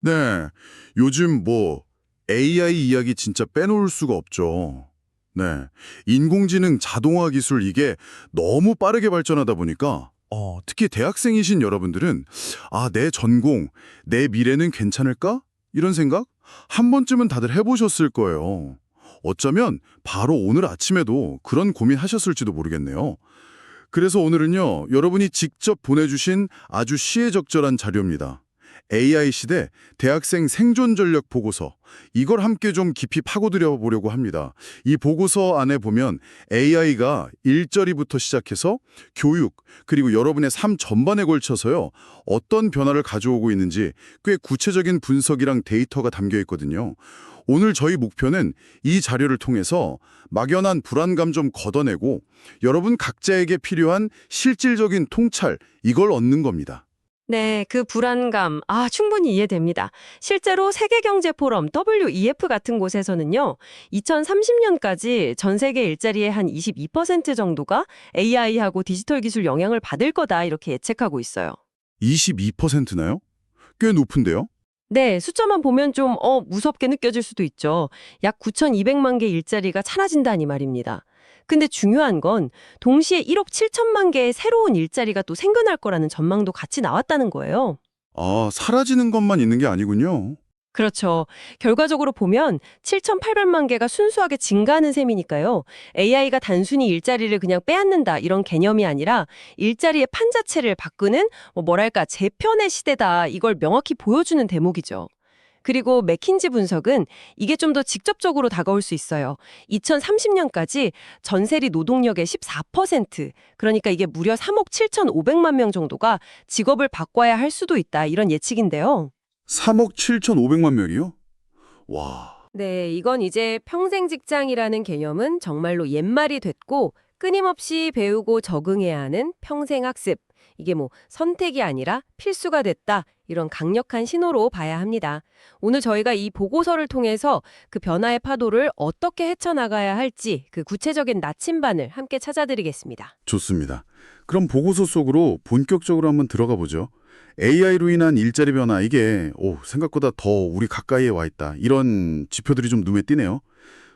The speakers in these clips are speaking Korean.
네, 요즘 AI 이야기 진짜 빼놓을 수가 없죠. 네, 인공지능 자동화 기술 이게 너무 빠르게 발전하다 보니까 특히 대학생이신 여러분들은 내 전공, 내 미래는 괜찮을까? 이런 생각 한 번쯤은 다들 해보셨을 거예요. 어쩌면 바로 오늘 아침에도 그런 고민하셨을지도 모르겠네요. 그래서 오늘은요, 여러분이 직접 보내주신 아주 시의적절한 자료입니다. AI 시대 대학생 생존 전력 보고서. 이걸 함께 좀 깊이 파고들여 보려고 합니다. 이 보고서 안에 보면 AI가 일자리부터 시작해서 교육, 그리고 여러분의 삶 전반에 걸쳐서요, 어떤 변화를 가져오고 있는지 꽤 구체적인 분석이랑 데이터가 담겨 있거든요. 오늘 저희 목표는 이 자료를 통해서 막연한 불안감 좀 걷어내고 여러분 각자에게 필요한 실질적인 통찰, 이걸 얻는 겁니다. 네, 그 불안감, 충분히 이해됩니다. 실제로 세계경제포럼 WEF 같은 곳에서는요, 2030년까지 전 세계 일자리의 한 22% 정도가 AI하고 디지털 기술 영향을 받을 거다 이렇게 예측하고 있어요. 22%나요? 꽤 높은데요? 네, 숫자만 보면 좀 무섭게 느껴질 수도 있죠. 약 9,200만 개 일자리가 사라진다니 말입니다. 근데 중요한 건 동시에 1억 7천만 개의 새로운 일자리가 또 생겨날 거라는 전망도 같이 나왔다는 거예요. 사라지는 것만 있는 게 아니군요. 그렇죠. 결과적으로 보면 7,800만 개가 순수하게 증가하는 셈이니까요. AI가 단순히 일자리를 그냥 빼앗는다 이런 개념이 아니라 일자리의 판 자체를 바꾸는 뭐랄까 재편의 시대다 이걸 명확히 보여주는 대목이죠. 그리고 맥킨지 분석은 이게 좀 더 직접적으로 다가올 수 있어요. 2030년까지 전세리 노동력의 14%, 그러니까 이게 무려 3억 7,500만 명 정도가 직업을 바꿔야 할 수도 있다 이런 예측인데요. 3억 7,500만 명이요? 와, 네, 이건 이제 평생 직장이라는 개념은 정말로 옛말이 됐고 끊임없이 배우고 적응해야 하는 평생 학습. 이게 선택이 아니라 필수가 됐다. 이런 강력한 신호로 봐야 합니다. 오늘 저희가 이 보고서를 통해서 그 변화의 파도를 어떻게 헤쳐나가야 할지 그 구체적인 나침반을 함께 찾아드리겠습니다. 좋습니다. 그럼 보고서 속으로 본격적으로 한번 들어가 보죠. AI로 인한 일자리 변화, 이게 생각보다 더 우리 가까이에 와 있다. 이런 지표들이 좀 눈에 띄네요.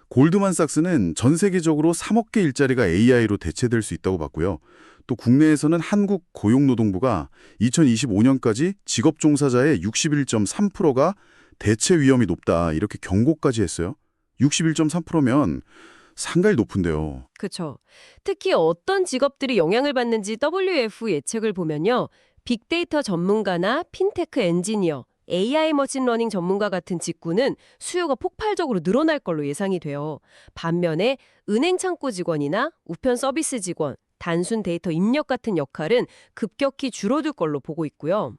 골드만삭스는 전 세계적으로 3억 개 일자리가 AI로 대체될 수 있다고 봤고요. 또 국내에서는 한국고용노동부가 2025년까지 직업 종사자의 61.3%가 대체 위험이 높다, 이렇게 경고까지 했어요. 61.3%면 상당히 높은데요. 그렇죠. 특히 어떤 직업들이 영향을 받는지 WF 예측을 보면요. 빅데이터 전문가나 핀테크 엔지니어, AI 머신러닝 전문가 같은 직군은 수요가 폭발적으로 늘어날 걸로 예상이 돼요. 반면에 은행 창구 직원이나 우편 서비스 직원, 단순 데이터 입력 같은 역할은 급격히 줄어들 걸로 보고 있고요.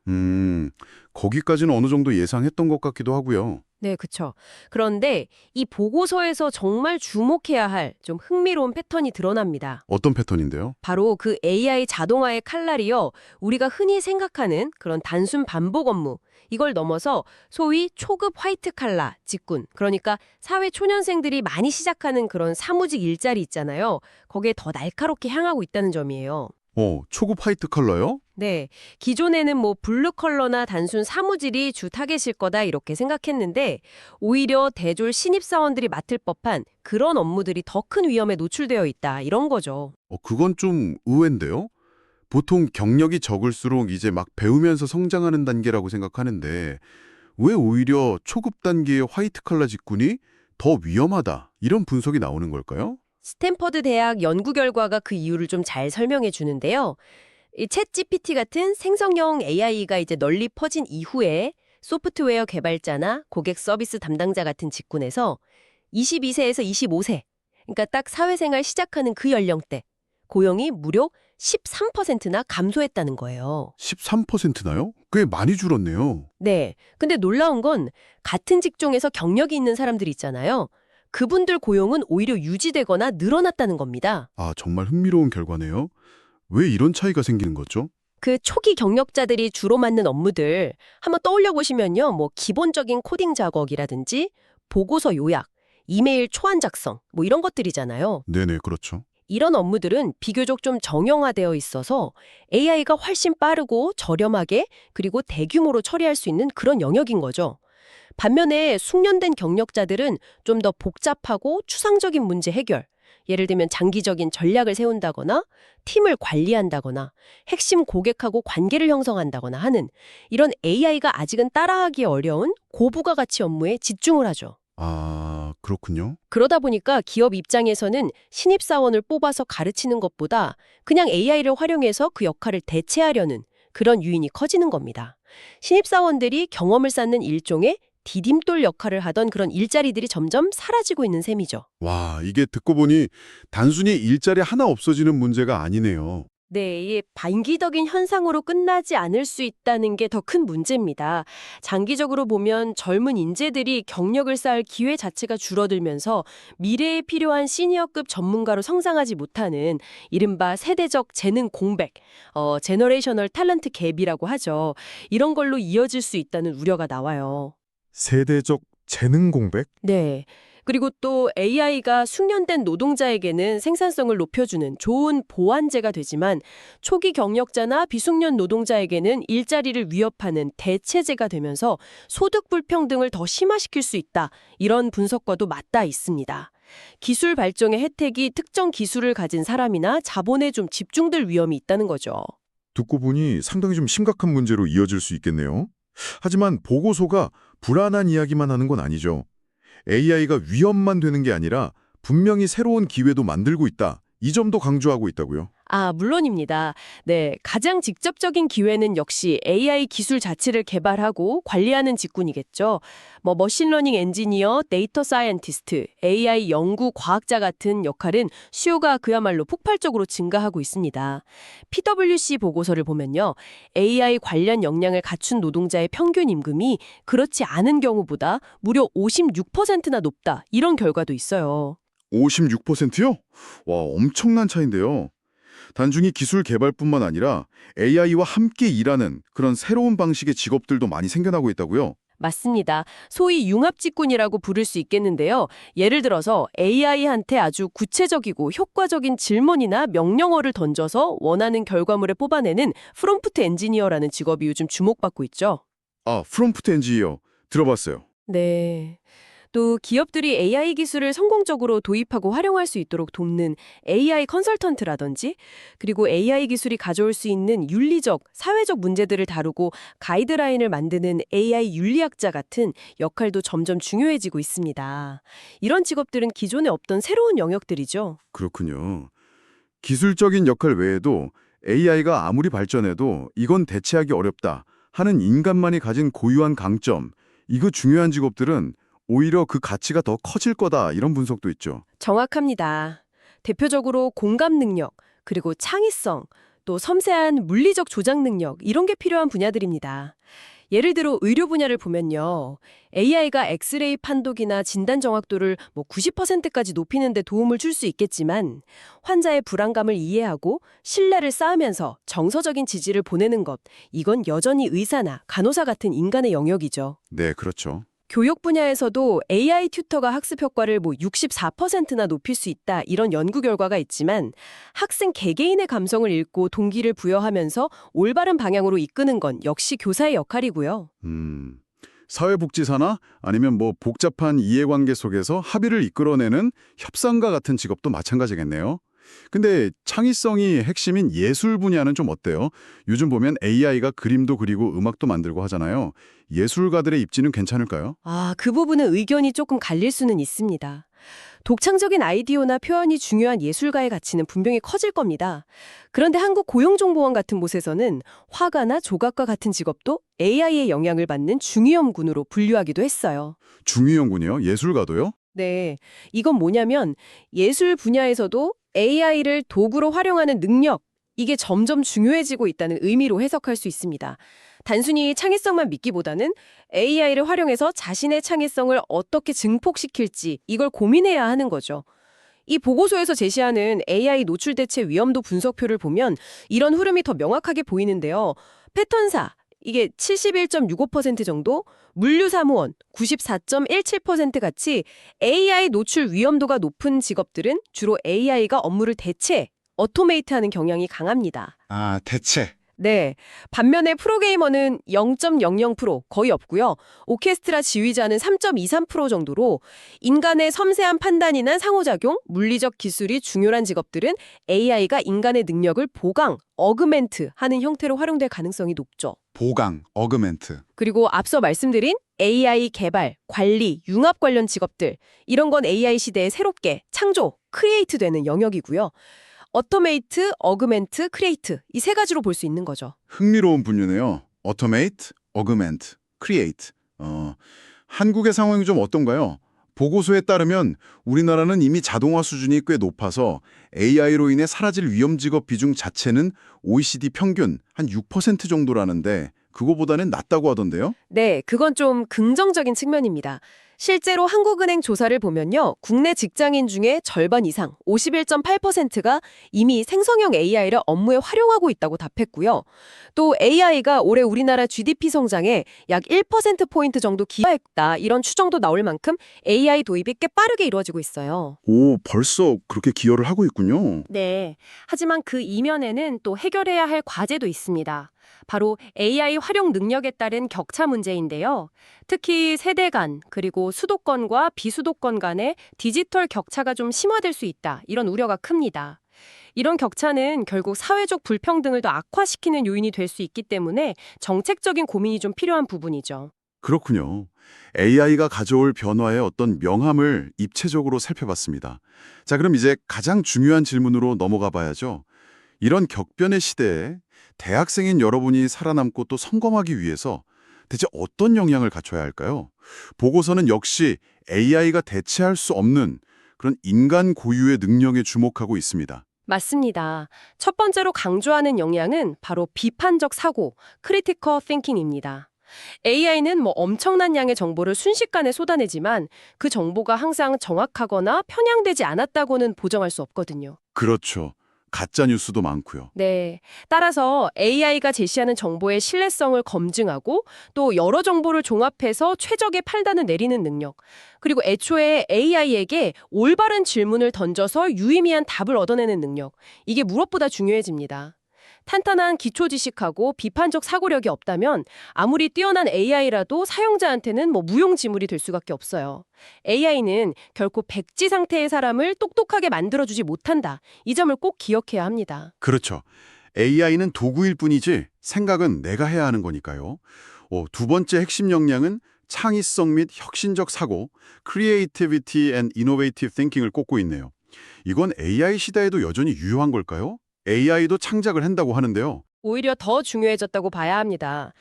거기까지는 어느 정도 예상했던 것 같기도 하고요. 네, 그쵸. 그런데 이 보고서에서 정말 주목해야 할 좀 흥미로운 패턴이 드러납니다. 어떤 패턴인데요? 바로 그 AI 자동화의 칼날이요. 우리가 흔히 생각하는 그런 단순 반복 업무, 이걸 넘어서 소위 초급 화이트 칼라 직군, 그러니까 사회 초년생들이 많이 시작하는 그런 사무직 일자리 있잖아요. 거기에 더 날카롭게 향하고 있다는 점이에요. 초급 화이트 컬러요? 네, 기존에는 블루 컬러나 단순 사무직이 주 타겟일 거다 이렇게 생각했는데 오히려 대졸 신입사원들이 맡을 법한 그런 업무들이 더 큰 위험에 노출되어 있다 이런 거죠. 그건 좀 의외인데요? 보통 경력이 적을수록 이제 막 배우면서 성장하는 단계라고 생각하는데 왜 오히려 초급 단계의 화이트 컬러 직군이 더 위험하다, 이런 분석이 나오는 걸까요? 스탠퍼드 대학 연구 결과가 그 이유를 좀 잘 설명해 주는데요. 이 챗 GPT 같은 생성형 AI가 이제 널리 퍼진 이후에 소프트웨어 개발자나 고객 서비스 담당자 같은 직군에서 22세에서 25세, 그러니까 딱 사회생활 시작하는 그 연령대, 고용이 무려 13%나 감소했다는 거예요. 13%나요? 꽤 많이 줄었네요. 네. 근데 놀라운 건 같은 직종에서 경력이 있는 사람들 있잖아요. 그분들 고용은 오히려 유지되거나 늘어났다는 겁니다. 정말 흥미로운 결과네요. 왜 이런 차이가 생기는 거죠? 그 초기 경력자들이 주로 맡는 업무들 한번 떠올려 보시면요. 기본적인 코딩 작업이라든지 보고서 요약, 이메일 초안 작성 이런 것들이잖아요. 네네, 그렇죠. 이런 업무들은 비교적 좀 정형화되어 있어서 AI가 훨씬 빠르고 저렴하게 그리고 대규모로 처리할 수 있는 그런 영역인 거죠. 반면에 숙련된 경력자들은 좀 더 복잡하고 추상적인 문제 해결, 예를 들면 장기적인 전략을 세운다거나 팀을 관리한다거나 핵심 고객하고 관계를 형성한다거나 하는 이런 AI가 아직은 따라하기 어려운 고부가가치 업무에 집중을 하죠. 아, 그렇군요. 그러다 보니까 기업 입장에서는 신입사원을 뽑아서 가르치는 것보다 그냥 AI를 활용해서 그 역할을 대체하려는 그런 유인이 커지는 겁니다. 신입사원들이 경험을 쌓는 일종의 디딤돌 역할을 하던 그런 일자리들이 점점 사라지고 있는 셈이죠. 와, 이게 듣고 보니 단순히 일자리 하나 없어지는 문제가 아니네요. 네, 이게 단기적인 현상으로 끝나지 않을 수 있다는 게 더 큰 문제입니다. 장기적으로 보면 젊은 인재들이 경력을 쌓을 기회 자체가 줄어들면서 미래에 필요한 시니어급 전문가로 성장하지 못하는 이른바 세대적 재능 공백, 제너레이셔널 탤런트 갭이라고 하죠. 이런 걸로 이어질 수 있다는 우려가 나와요. 세대적 재능 공백? 네. 그리고 또 AI가 숙련된 노동자에게는 생산성을 높여주는 좋은 보완제가 되지만 초기 경력자나 비숙련 노동자에게는 일자리를 위협하는 대체제가 되면서 소득 불평등을 더 심화시킬 수 있다. 이런 분석과도 맞닿아 있습니다. 기술 발전의 혜택이 특정 기술을 가진 사람이나 자본에 좀 집중될 위험이 있다는 거죠. 듣고 보니 상당히 좀 심각한 문제로 이어질 수 있겠네요. 하지만 보고서가 불안한 이야기만 하는 건 아니죠. AI가 위험만 되는 게 아니라 분명히 새로운 기회도 만들고 있다. 이 점도 강조하고 있다고요. 물론입니다. 네, 가장 직접적인 기회는 역시 AI 기술 자체를 개발하고 관리하는 직군이겠죠. 머신러닝 엔지니어, 데이터 사이언티스트, AI 연구 과학자 같은 역할은 수요가 그야말로 폭발적으로 증가하고 있습니다. PwC 보고서를 보면요. AI 관련 역량을 갖춘 노동자의 평균 임금이 그렇지 않은 경우보다 무려 56%나 높다. 이런 결과도 있어요. 56%요? 와, 엄청난 차이인데요. 단순히 기술 개발뿐만 아니라 AI와 함께 일하는 그런 새로운 방식의 직업들도 많이 생겨나고 있다고요? 맞습니다. 소위 융합직군이라고 부를 수 있겠는데요. 예를 들어서 AI한테 아주 구체적이고 효과적인 질문이나 명령어를 던져서 원하는 결과물을 뽑아내는 프롬프트 엔지니어라는 직업이 요즘 주목받고 있죠. 아, 프롬프트 엔지니어 들어봤어요. 네. 또 기업들이 AI 기술을 성공적으로 도입하고 활용할 수 있도록 돕는 AI 컨설턴트라든지 그리고 AI 기술이 가져올 수 있는 윤리적, 사회적 문제들을 다루고 가이드라인을 만드는 AI 윤리학자 같은 역할도 점점 중요해지고 있습니다. 이런 직업들은 기존에 없던 새로운 영역들이죠. 그렇군요. 기술적인 역할 외에도 AI가 아무리 발전해도 이건 대체하기 어렵다 하는 인간만이 가진 고유한 강점, 이거 중요한 직업들은 오히려 그 가치가 더 커질 거다 이런 분석도 있죠. 정확합니다. 대표적으로 공감 능력, 그리고 창의성, 또 섬세한 물리적 조작 능력 이런 게 필요한 분야들입니다. 예를 들어 의료 분야를 보면요. AI가 엑스레이 판독이나 진단 정확도를 90%까지 높이는 데 도움을 줄 수 있겠지만 환자의 불안감을 이해하고 신뢰를 쌓으면서 정서적인 지지를 보내는 것, 이건 여전히 의사나 간호사 같은 인간의 영역이죠. 네, 그렇죠. 교육 분야에서도 AI 튜터가 학습 효과를 64%나 높일 수 있다 이런 연구 결과가 있지만 학생 개개인의 감성을 읽고 동기를 부여하면서 올바른 방향으로 이끄는 건 역시 교사의 역할이고요. 사회복지사나 아니면 복잡한 이해관계 속에서 합의를 이끌어내는 협상가 같은 직업도 마찬가지겠네요. 근데 창의성이 핵심인 예술 분야는 좀 어때요? 요즘 보면 AI가 그림도 그리고 음악도 만들고 하잖아요. 예술가들의 입지는 괜찮을까요? 그 부분은 의견이 조금 갈릴 수는 있습니다. 독창적인 아이디어나 표현이 중요한 예술가의 가치는 분명히 커질 겁니다. 그런데 한국고용정보원 같은 곳에서는 화가나 조각가 같은 직업도 AI의 영향을 받는 중위험군으로 분류하기도 했어요. 중위험군이요? 예술가도요? 네, 이건 뭐냐면 예술 분야에서도 AI를 도구로 활용하는 능력, 이게 점점 중요해지고 있다는 의미로 해석할 수 있습니다. 단순히 창의성만 믿기보다는 AI를 활용해서 자신의 창의성을 어떻게 증폭시킬지 이걸 고민해야 하는 거죠. 이 보고서에서 제시하는 AI 노출 대체 위험도 분석표를 보면 이런 흐름이 더 명확하게 보이는데요. 패턴사, 이게 71.65% 정도, 물류사무원 94.17% 같이 AI 노출 위험도가 높은 직업들은 주로 AI가 업무를 대체, 어토메이트하는 경향이 강합니다. 아, 대체. 네. 반면에 프로게이머는 0.00% 거의 없고요. 오케스트라 지휘자는 3.23% 정도로 인간의 섬세한 판단이나 상호작용, 물리적 기술이 중요한 직업들은 AI가 인간의 능력을 보강, 어그멘트 하는 형태로 활용될 가능성이 높죠. 보강, 어그멘트. 그리고 앞서 말씀드린 AI 개발, 관리, 융합 관련 직업들, 이런 건 AI 시대에 새롭게 창조, 크리에이트 되는 영역이고요. 어토메이트, 어그멘트, 크리에이트 이 세 가지로 볼 수 있는 거죠. 흥미로운 분류네요. 어토메이트, 어그멘트, 크리에이트. 한국의 상황이 좀 어떤가요? 보고서에 따르면 우리나라는 이미 자동화 수준이 꽤 높아서 AI로 인해 사라질 위험 직업 비중 자체는 OECD 평균 한 6% 정도라는데 그거보다는 낮다고 하던데요? 네, 그건 좀 긍정적인 측면입니다. 실제로 한국은행 조사를 보면요. 국내 직장인 중에 절반 이상, 51.8%가 이미 생성형 AI를 업무에 활용하고 있다고 답했고요. 또 AI가 올해 우리나라 GDP 성장에 약 1%포인트 정도 기여했다. 이런 추정도 나올 만큼 AI 도입이 꽤 빠르게 이루어지고 있어요. 오, 벌써 그렇게 기여를 하고 있군요. 네. 하지만 그 이면에는 또 해결해야 할 과제도 있습니다. 바로 AI 활용 능력에 따른 격차 문제인데요. 특히 세대 간 그리고 수도권과 비수도권 간의 디지털 격차가 좀 심화될 수 있다. 이런 우려가 큽니다. 이런 격차는 결국 사회적 불평등을 더 악화시키는 요인이 될 수 있기 때문에 정책적인 고민이 좀 필요한 부분이죠. 그렇군요. AI가 가져올 변화의 어떤 명암을 입체적으로 살펴봤습니다. 자, 그럼 이제 가장 중요한 질문으로 넘어가 봐야죠. 이런 격변의 시대에 대학생인 여러분이 살아남고 또 성공하기 위해서 대체 어떤 역량을 갖춰야 할까요? 보고서는 역시 AI가 대체할 수 없는 그런 인간 고유의 능력에 주목하고 있습니다. 맞습니다. 첫 번째로 강조하는 역량은 바로 비판적 사고, 크리티컬 띵킹입니다. AI는 엄청난 양의 정보를 순식간에 쏟아내지만 그 정보가 항상 정확하거나 편향되지 않았다고는 보장할 수 없거든요. 그렇죠. 가짜 뉴스도 많고요. 네. 따라서 AI가 제시하는 정보의 신뢰성을 검증하고 또 여러 정보를 종합해서 최적의 판단을 내리는 능력. 그리고 애초에 AI에게 올바른 질문을 던져서 유의미한 답을 얻어내는 능력. 이게 무엇보다 중요해집니다. 탄탄한 기초 지식하고 비판적 사고력이 없다면 아무리 뛰어난 AI라도 사용자한테는 무용지물이 될 수밖에 없어요. AI는 결코 백지 상태의 사람을 똑똑하게 만들어주지 못한다. 이 점을 꼭 기억해야 합니다. 그렇죠. AI는 도구일 뿐이지 생각은 내가 해야 하는 거니까요. 두 번째 핵심 역량은 창의성 및 혁신적 사고, Creativity and Innovative Thinking을 꼽고 있네요. 이건 AI 시대에도 여전히 유효한 걸까요? AI도 창작을 한다고 하는데요. 오히려 더 중요해졌다고 봐야 합니다.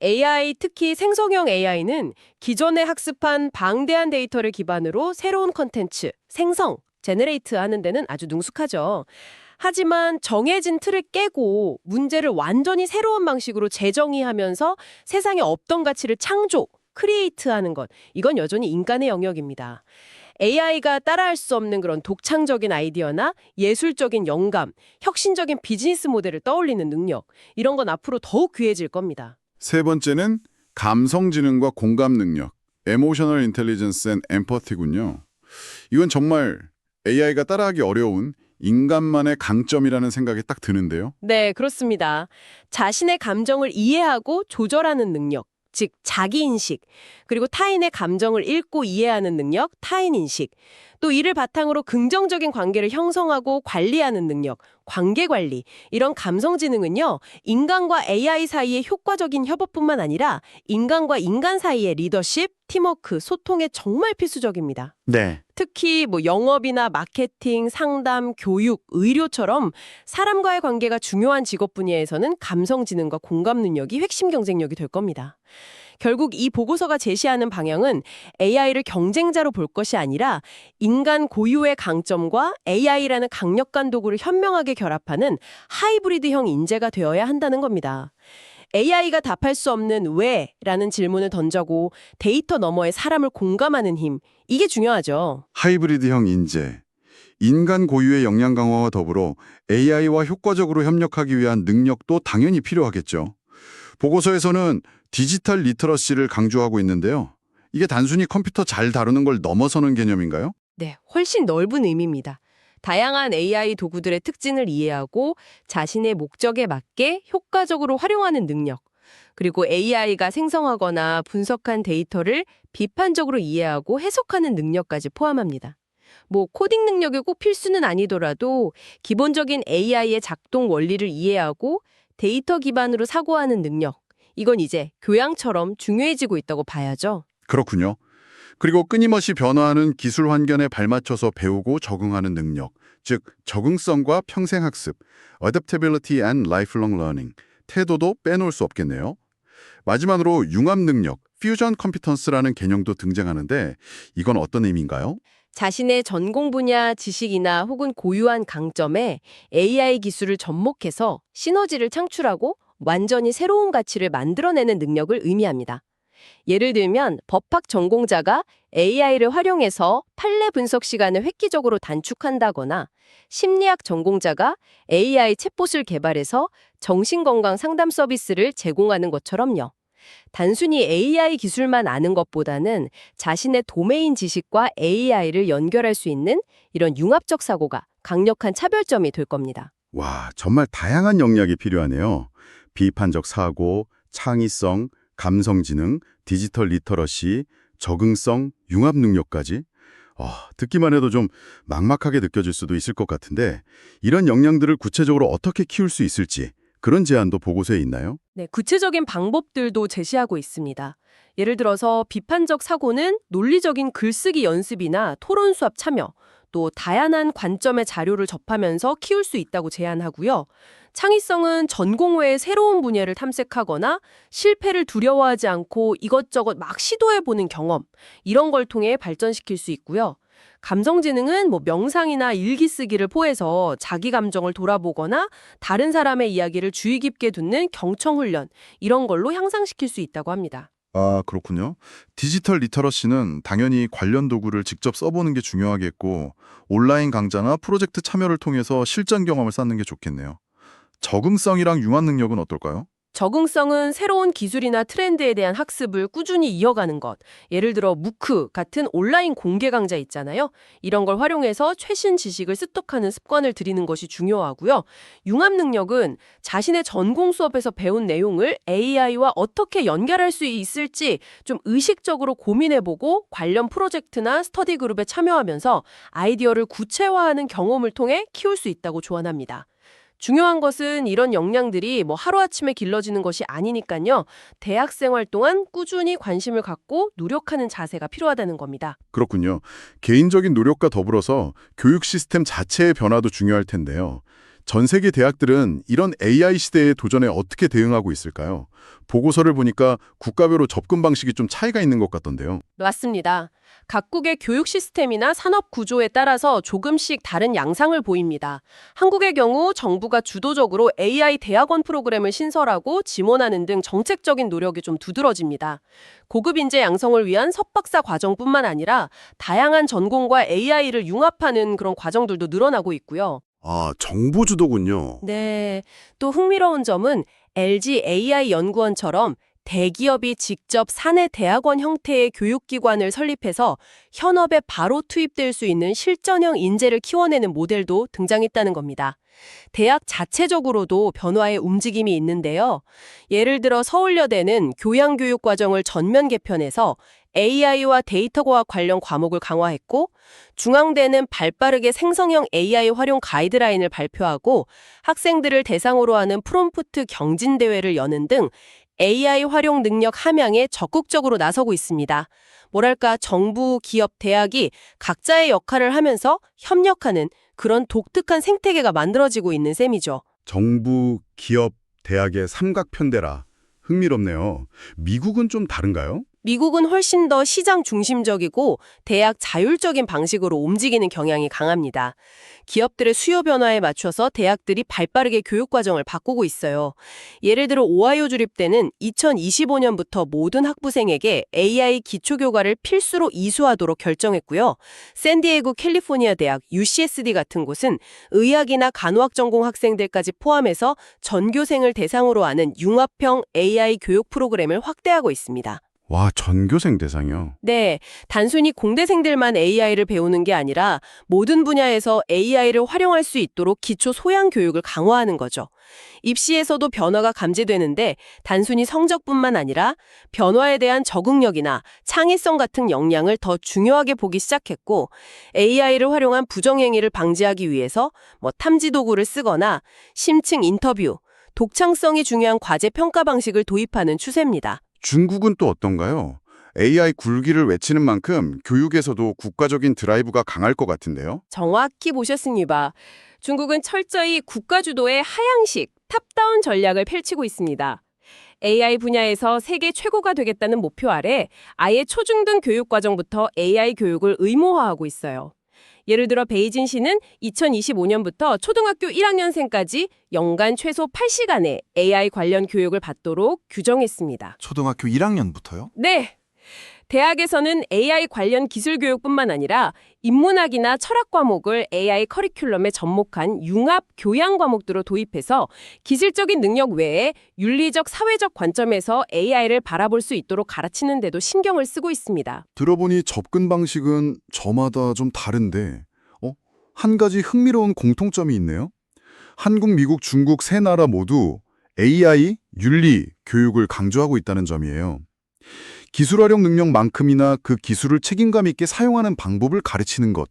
AI, 특히 생성형 AI는 기존에 학습한 방대한 데이터를 기반으로 새로운 컨텐츠, 생성, 제너레이트 하는 데는 아주 능숙하죠. 하지만 정해진 틀을 깨고 문제를 완전히 새로운 방식으로 재정의하면서 세상에 없던 가치를 창조, 크리에이트하는 것, 이건 여전히 인간의 영역입니다. AI가 따라할 수 없는 그런 독창적인 아이디어나 예술적인 영감, 혁신적인 비즈니스 모델을 떠올리는 능력, 이런 건 앞으로 더욱 귀해질 겁니다. 세 번째는 감성지능과 공감 능력, Emotional Intelligence and Empathy군요. 이건 정말 AI가 따라하기 어려운 인간만의 강점이라는 생각이 딱 드는데요. 네, 그렇습니다. 자신의 감정을 이해하고 조절하는 능력, 즉 자기인식, 그리고 타인의 감정을 읽고 이해하는 능력, 타인인식, 또 이를 바탕으로 긍정적인 관계를 형성하고 관리하는 능력, 관계관리, 이런 감성지능은요, 인간과 AI 사이의 효과적인 협업뿐만 아니라 인간과 인간 사이의 리더십, 팀워크, 소통에 정말 필수적입니다. 네. 특히 영업이나 마케팅, 상담, 교육, 의료처럼 사람과의 관계가 중요한 직업 분야에서는 감성지능과 공감 능력이 핵심 경쟁력이 될 겁니다. 결국 이 보고서가 제시하는 방향은 AI를 경쟁자로 볼 것이 아니라 인간 고유의 강점과 AI라는 강력한 도구를 현명하게 결합하는 하이브리드형 인재가 되어야 한다는 겁니다. AI가 답할 수 없는 왜라는 질문을 던져고 데이터 너머의 사람을 공감하는 힘, 이게 중요하죠. 하이브리드형 인재. 인간 고유의 역량 강화와 더불어 AI와 효과적으로 협력하기 위한 능력도 당연히 필요하겠죠. 보고서에서는 디지털 리터러시를 강조하고 있는데요. 이게 단순히 컴퓨터 잘 다루는 걸 넘어서는 개념인가요? 네, 훨씬 넓은 의미입니다. 다양한 AI 도구들의 특징을 이해하고 자신의 목적에 맞게 효과적으로 활용하는 능력, 그리고 AI가 생성하거나 분석한 데이터를 비판적으로 이해하고 해석하는 능력까지 포함합니다. 뭐 코딩 능력이 꼭 필수는 아니더라도 기본적인 AI의 작동 원리를 이해하고 데이터 기반으로 사고하는 능력, 이건 이제 교양처럼 중요해지고 있다고 봐야죠. 그렇군요. 그리고 끊임없이 변화하는 기술 환경에 발맞춰서 배우고 적응하는 능력, 즉 적응성과 평생학습, adaptability and lifelong learning, 태도도 빼놓을 수 없겠네요. 마지막으로 융합 능력, fusion competence라는 개념도 등장하는데 이건 어떤 의미인가요? 자신의 전공 분야 지식이나 혹은 고유한 강점에 AI 기술을 접목해서 시너지를 창출하고 완전히 새로운 가치를 만들어내는 능력을 의미합니다. 예를 들면 법학 전공자가 AI를 활용해서 판례 분석 시간을 획기적으로 단축한다거나 심리학 전공자가 AI 챗봇을 개발해서 정신건강 상담 서비스를 제공하는 것처럼요. 단순히 AI 기술만 아는 것보다는 자신의 도메인 지식과 AI를 연결할 수 있는 이런 융합적 사고가 강력한 차별점이 될 겁니다. 와, 정말 다양한 역량이 필요하네요. 비판적 사고, 창의성, 감성지능, 디지털 리터러시, 적응성, 융합 능력까지. 듣기만 해도 좀 막막하게 느껴질 수도 있을 것 같은데 이런 역량들을 구체적으로 어떻게 키울 수 있을지 그런 제안도 보고서에 있나요? 네, 구체적인 방법들도 제시하고 있습니다. 예를 들어서 비판적 사고는 논리적인 글쓰기 연습이나 토론 수업 참여, 또 다양한 관점의 자료를 접하면서 키울 수 있다고 제안하고요. 창의성은 전공 외의 새로운 분야를 탐색하거나 실패를 두려워하지 않고 이것저것 막 시도해보는 경험, 이런 걸 통해 발전시킬 수 있고요. 감성지능은 명상이나 일기 쓰기를 포해서 자기 감정을 돌아보거나 다른 사람의 이야기를 주의 깊게 듣는 경청훈련, 이런 걸로 향상시킬 수 있다고 합니다. 아, 그렇군요. 디지털 리터러시는 당연히 관련 도구를 직접 써보는 게 중요하겠고, 온라인 강좌나 프로젝트 참여를 통해서 실전 경험을 쌓는 게 좋겠네요. 적응성이랑 융합 능력은 어떨까요? 적응성은 새로운 기술이나 트렌드에 대한 학습을 꾸준히 이어가는 것. 예를 들어 무크 같은 온라인 공개 강좌 있잖아요. 이런 걸 활용해서 최신 지식을 습득하는 습관을 들이는 것이 중요하고요. 융합 능력은 자신의 전공 수업에서 배운 내용을 AI와 어떻게 연결할 수 있을지 좀 의식적으로 고민해보고 관련 프로젝트나 스터디 그룹에 참여하면서 아이디어를 구체화하는 경험을 통해 키울 수 있다고 조언합니다. 중요한 것은 이런 역량들이 하루아침에 길러지는 것이 아니니까요. 대학생활 동안 꾸준히 관심을 갖고 노력하는 자세가 필요하다는 겁니다. 그렇군요. 개인적인 노력과 더불어서 교육 시스템 자체의 변화도 중요할 텐데요. 전 세계 대학들은 이런 AI 시대의 도전에 어떻게 대응하고 있을까요? 보고서를 보니까 국가별로 접근 방식이 좀 차이가 있는 것 같던데요. 맞습니다. 각국의 교육 시스템이나 산업 구조에 따라서 조금씩 다른 양상을 보입니다. 한국의 경우 정부가 주도적으로 AI 대학원 프로그램을 신설하고 지원하는 등 정책적인 노력이 좀 두드러집니다. 고급 인재 양성을 위한 석박사 과정뿐만 아니라 다양한 전공과 AI를 융합하는 그런 과정들도 늘어나고 있고요. 아, 정보 주도군요. 네, 또 흥미로운 점은 LG AI 연구원처럼 대기업이 직접 사내 대학원 형태의 교육기관을 설립해서 현업에 바로 투입될 수 있는 실전형 인재를 키워내는 모델도 등장했다는 겁니다. 대학 자체적으로도 변화의 움직임이 있는데요. 예를 들어 서울여대는 교양교육 과정을 전면 개편해서 AI와 데이터과학 관련 과목을 강화했고, 중앙대는 발빠르게 생성형 AI 활용 가이드라인을 발표하고 학생들을 대상으로 하는 프롬프트 경진대회를 여는 등 AI 활용 능력 함양에 적극적으로 나서고 있습니다. 뭐랄까 정부, 기업, 대학이 각자의 역할을 하면서 협력하는 그런 독특한 생태계가 만들어지고 있는 셈이죠. 정부, 기업, 대학의 삼각편대라. 흥미롭네요. 미국은 좀 다른가요? 미국은 훨씬 더 시장 중심적이고 대학 자율적인 방식으로 움직이는 경향이 강합니다. 기업들의 수요 변화에 맞춰서 대학들이 발빠르게 교육 과정을 바꾸고 있어요. 예를 들어 오하이오 주립대는 2025년부터 모든 학부생에게 AI 기초교과를 필수로 이수하도록 결정했고요. 샌디에고 캘리포니아 대학 UCSD 같은 곳은 의학이나 간호학 전공 학생들까지 포함해서 전교생을 대상으로 하는 융합형 AI 교육 프로그램을 확대하고 있습니다. 와, 전교생 대상이요. 네, 단순히 공대생들만 AI를 배우는 게 아니라 모든 분야에서 AI를 활용할 수 있도록 기초 소양 교육을 강화하는 거죠. 입시에서도 변화가 감지되는데 단순히 성적뿐만 아니라 변화에 대한 적응력이나 창의성 같은 역량을 더 중요하게 보기 시작했고 AI를 활용한 부정행위를 방지하기 위해서 탐지 도구를 쓰거나 심층 인터뷰, 독창성이 중요한 과제 평가 방식을 도입하는 추세입니다. 중국은 또 어떤가요? AI 굴기를 외치는 만큼 교육에서도 국가적인 드라이브가 강할 것 같은데요. 정확히 보셨습니다. 중국은 철저히 국가 주도의 하향식, 탑다운 전략을 펼치고 있습니다. AI 분야에서 세계 최고가 되겠다는 목표 아래 아예 초중등 교육 과정부터 AI 교육을 의무화하고 있어요. 예를 들어 베이징시는 2025년부터 초등학교 1학년생까지 연간 최소 8시간의 AI 관련 교육을 받도록 규정했습니다. 초등학교 1학년부터요? 네! 대학에서는 AI 관련 기술 교육뿐만 아니라 인문학이나 철학 과목을 AI 커리큘럼에 접목한 융합 교양 과목들로 도입해서 기술적인 능력 외에 윤리적, 사회적 관점에서 AI를 바라볼 수 있도록 가르치는 데도 신경을 쓰고 있습니다. 들어보니 접근 방식은 저마다 좀 다른데, 한 가지 흥미로운 공통점이 있네요. 한국, 미국, 중국 세 나라 모두 AI, 윤리, 교육을 강조하고 있다는 점이에요. 기술 활용 능력만큼이나 그 기술을 책임감 있게 사용하는 방법을 가르치는 것.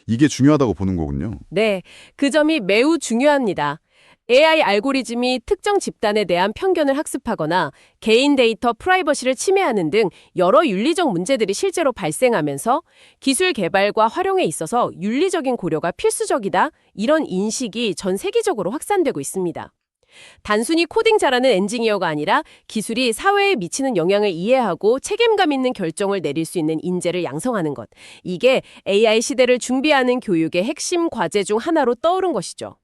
이게 중요하다고 보는 거군요. 네, 그 점이 매우 중요합니다. AI 알고리즘이 특정 집단에 대한 편견을 학습하거나 개인 데이터 프라이버시를 침해하는 등 여러 윤리적 문제들이 실제로 발생하면서 기술 개발과 활용에 있어서 윤리적인 고려가 필수적이다, 이런 인식이 전 세계적으로 확산되고 있습니다. 단순히 코딩 잘하는 엔지니어가 아니라 기술이 사회에 미치는 영향을 이해하고 책임감 있는 결정을 내릴 수 있는 인재를 양성하는 것. 이게 AI 시대를 준비하는 교육의 핵심 과제 중 하나로 떠오른 것이죠.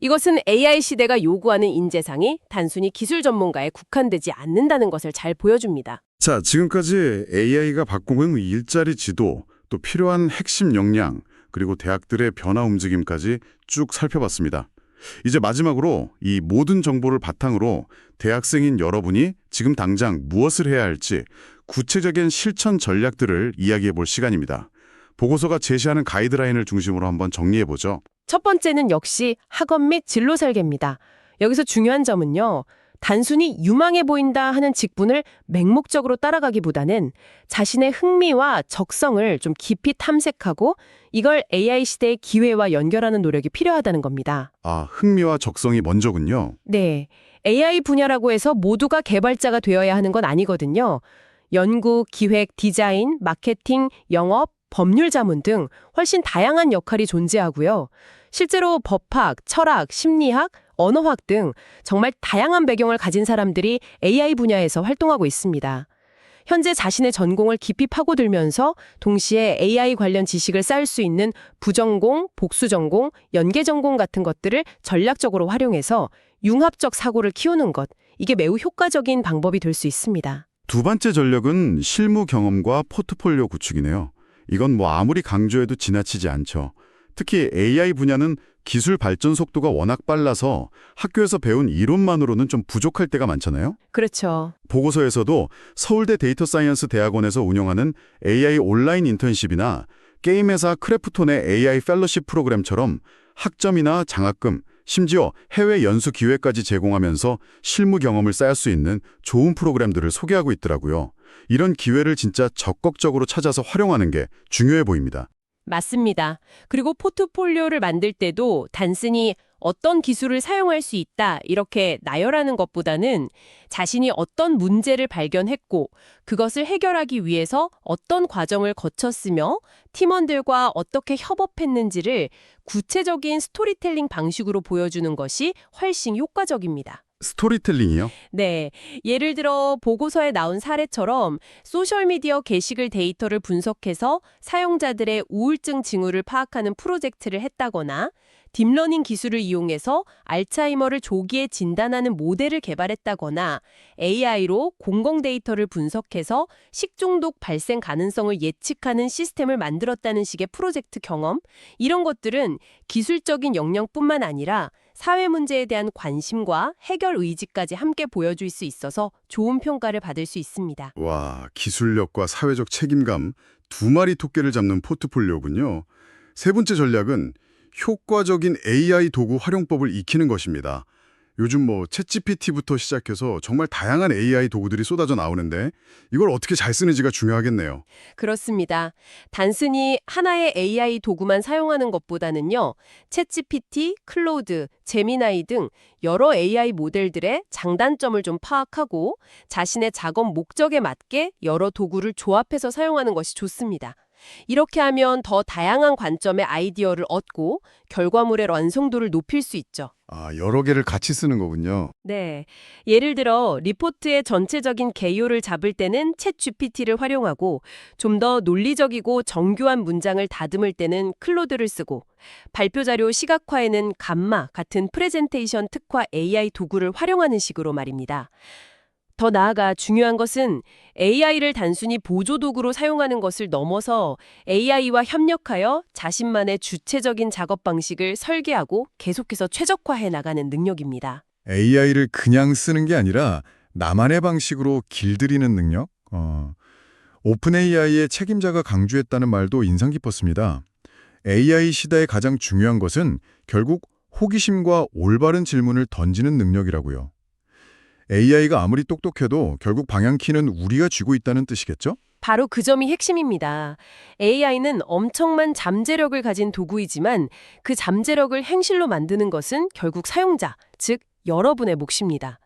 이것은 AI 시대가 요구하는 인재상이 단순히 기술 전문가에 국한되지 않는다는 것을 잘 보여줍니다. 자, 지금까지 AI가 바꾸는 일자리 지도, 또 필요한 핵심 역량, 그리고 대학들의 변화 움직임까지 쭉 살펴봤습니다. 이제 마지막으로 이 모든 정보를 바탕으로 대학생인 여러분이 지금 당장 무엇을 해야 할지 구체적인 실천 전략들을 이야기해 볼 시간입니다. 보고서가 제시하는 가이드라인을 중심으로 한번 정리해 보죠. 첫 번째는 역시 학업 및 진로 설계입니다. 여기서 중요한 점은요. 단순히 유망해 보인다 하는 직군을 맹목적으로 따라가기보다는 자신의 흥미와 적성을 좀 깊이 탐색하고 이걸 AI 시대의 기회와 연결하는 노력이 필요하다는 겁니다. 아, 흥미와 적성이 먼저군요. 네, AI 분야라고 해서 모두가 개발자가 되어야 하는 건 아니거든요. 연구, 기획, 디자인, 마케팅, 영업, 법률 자문 등 훨씬 다양한 역할이 존재하고요. 실제로 법학, 철학, 심리학, 언어학 등 정말 다양한 배경을 가진 사람들이 AI 분야에서 활동하고 있습니다. 현재 자신의 전공을 깊이 파고들면서 동시에 AI 관련 지식을 쌓을 수 있는 부전공, 복수전공, 연계전공 같은 것들을 전략적으로 활용해서 융합적 사고를 키우는 것, 이게 매우 효과적인 방법이 될 수 있습니다. 두 번째 전략은 실무 경험과 포트폴리오 구축이네요. 이건 아무리 강조해도 지나치지 않죠. 특히 AI 분야는 기술 발전 속도가 워낙 빨라서 학교에서 배운 이론만으로는 좀 부족할 때가 많잖아요. 그렇죠. 보고서에서도 서울대 데이터 사이언스 대학원에서 운영하는 AI 온라인 인턴십이나 게임 회사 크래프톤의 AI 펠로십 프로그램처럼 학점이나 장학금, 심지어 해외 연수 기회까지 제공하면서 실무 경험을 쌓을 수 있는 좋은 프로그램들을 소개하고 있더라고요. 이런 기회를 진짜 적극적으로 찾아서 활용하는 게 중요해 보입니다. 맞습니다. 그리고 포트폴리오를 만들 때도 단순히 어떤 기술을 사용할 수 있다 이렇게 나열하는 것보다는 자신이 어떤 문제를 발견했고 그것을 해결하기 위해서 어떤 과정을 거쳤으며 팀원들과 어떻게 협업했는지를 구체적인 스토리텔링 방식으로 보여주는 것이 훨씬 효과적입니다. 스토리텔링이요? 네. 예를 들어 보고서에 나온 사례처럼 소셜미디어 게시글 데이터를 분석해서 사용자들의 우울증 징후를 파악하는 프로젝트를 했다거나 딥러닝 기술을 이용해서 알츠하이머를 조기에 진단하는 모델을 개발했다거나 AI로 공공 데이터를 분석해서 식중독 발생 가능성을 예측하는 시스템을 만들었다는 식의 프로젝트 경험, 이런 것들은 기술적인 역량뿐만 아니라 사회 문제에 대한 관심과 해결 의지까지 함께 보여줄 수 있어서 좋은 평가를 받을 수 있습니다. 와, 기술력과 사회적 책임감, 두 마리 토끼를 잡는 포트폴리오군요. 세 번째 전략은 효과적인 AI 도구 활용법을 익히는 것입니다. 요즘 뭐 챗GPT부터 시작해서 정말 다양한 AI 도구들이 쏟아져 나오는데 이걸 어떻게 잘 쓰는지가 중요하겠네요. 그렇습니다. 단순히 하나의 AI 도구만 사용하는 것보다는요, 챗GPT, 클로드, 제미나이 등 여러 AI 모델들의 장단점을 좀 파악하고 자신의 작업 목적에 맞게 여러 도구를 조합해서 사용하는 것이 좋습니다. 이렇게 하면 더 다양한 관점의 아이디어를 얻고 결과물의 완성도를 높일 수 있죠. 아, 여러 개를 같이 쓰는 거군요. 네. 예를 들어 리포트의 전체적인 개요를 잡을 때는 챗 GPT를 활용하고 좀 더 논리적이고 정교한 문장을 다듬을 때는 클로드를 쓰고 발표 자료 시각화에는 감마 같은 프레젠테이션 특화 AI 도구를 활용하는 식으로 말입니다. 더 나아가 중요한 것은 AI를 단순히 보조도구로 사용하는 것을 넘어서 AI와 협력하여 자신만의 주체적인 작업 방식을 설계하고 계속해서 최적화해 나가는 능력입니다. AI를 그냥 쓰는 게 아니라 나만의 방식으로 길들이는 능력? 오픈 AI의 책임자가 강조했다는 말도 인상 깊었습니다. AI 시대의 가장 중요한 것은 결국 호기심과 올바른 질문을 던지는 능력이라고요. AI가 아무리 똑똑해도 결국 방향키는 우리가 쥐고 있다는 뜻이겠죠? 바로 그 점이 핵심입니다. AI는 엄청난 잠재력을 가진 도구이지만 그 잠재력을 행실로 만드는 것은 결국 사용자, 즉 여러분의 몫입니다.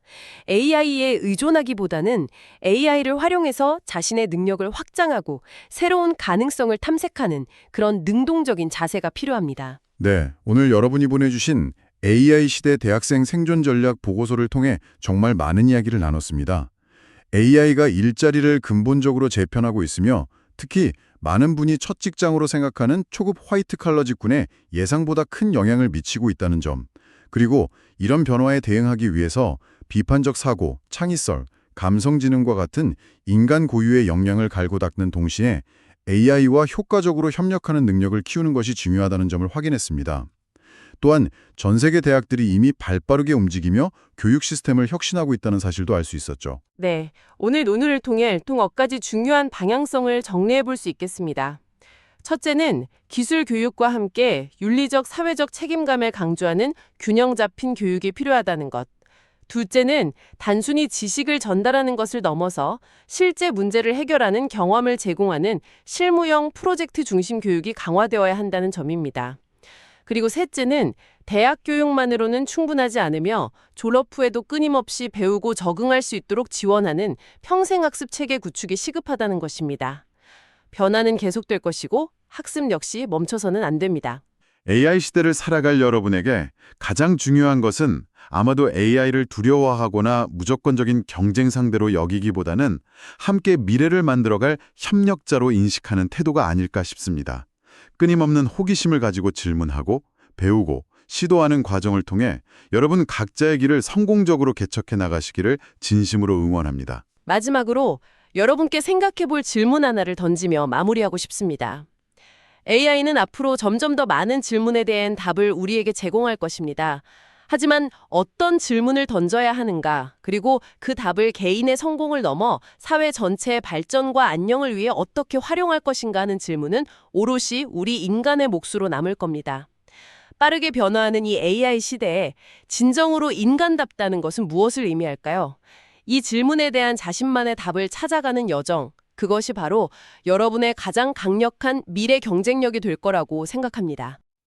AI에 의존하기보다는 AI를 활용해서 자신의 능력을 확장하고 새로운 가능성을 탐색하는 그런 능동적인 자세가 필요합니다. 네, 오늘 여러분이 보내주신 AI 시대 대학생 생존 전략 보고서를 통해 정말 많은 이야기를 나눴습니다. AI가 일자리를 근본적으로 재편하고 있으며 특히 많은 분이 첫 직장으로 생각하는 초급 화이트 칼러 직군에 예상보다 큰 영향을 미치고 있다는 점, 그리고 이런 변화에 대응하기 위해서 비판적 사고, 창의성, 감성지능과 같은 인간 고유의 역량을 갈고 닦는 동시에 AI와 효과적으로 협력하는 능력을 키우는 것이 중요하다는 점을 확인했습니다. 또한 전 세계 대학들이 이미 발빠르게 움직이며 교육 시스템을 혁신하고 있다는 사실도 알 수 있었죠. 네, 오늘 논의를 통해 총 몇 가지 중요한 방향성을 정리해 볼 수 있겠습니다. 첫째는 기술 교육과 함께 윤리적 사회적 책임감을 강조하는 균형 잡힌 교육이 필요하다는 것. 둘째는 단순히 지식을 전달하는 것을 넘어서 실제 문제를 해결하는 경험을 제공하는 실무형 프로젝트 중심 교육이 강화되어야 한다는 점입니다. 그리고 셋째는 대학 교육만으로는 충분하지 않으며 졸업 후에도 끊임없이 배우고 적응할 수 있도록 지원하는 평생학습 체계 구축이 시급하다는 것입니다. 변화는 계속될 것이고 학습 역시 멈춰서는 안 됩니다. AI 시대를 살아갈 여러분에게 가장 중요한 것은 아마도 AI를 두려워하거나 무조건적인 경쟁 상대로 여기기보다는 함께 미래를 만들어갈 협력자로 인식하는 태도가 아닐까 싶습니다. 끊임없는 호기심을 가지고 질문하고 배우고 시도하는 과정을 통해 여러분 각자의 길을 성공적으로 개척해 나가시기를 진심으로 응원합니다. 마지막으로 여러분께 생각해 볼 질문 하나를 던지며 마무리하고 싶습니다. AI는 앞으로 점점 더 많은 질문에 대한 답을 우리에게 제공할 것입니다. 하지만 어떤 질문을 던져야 하는가, 그리고 그 답을 개인의 성공을 넘어 사회 전체의 발전과 안녕을 위해 어떻게 활용할 것인가 하는 질문은 오롯이 우리 인간의 몫으로 남을 겁니다. 빠르게 변화하는 이 AI 시대에 진정으로 인간답다는 것은 무엇을 의미할까요? 이 질문에 대한 자신만의 답을 찾아가는 여정, 그것이 바로 여러분의 가장 강력한 미래 경쟁력이 될 거라고 생각합니다.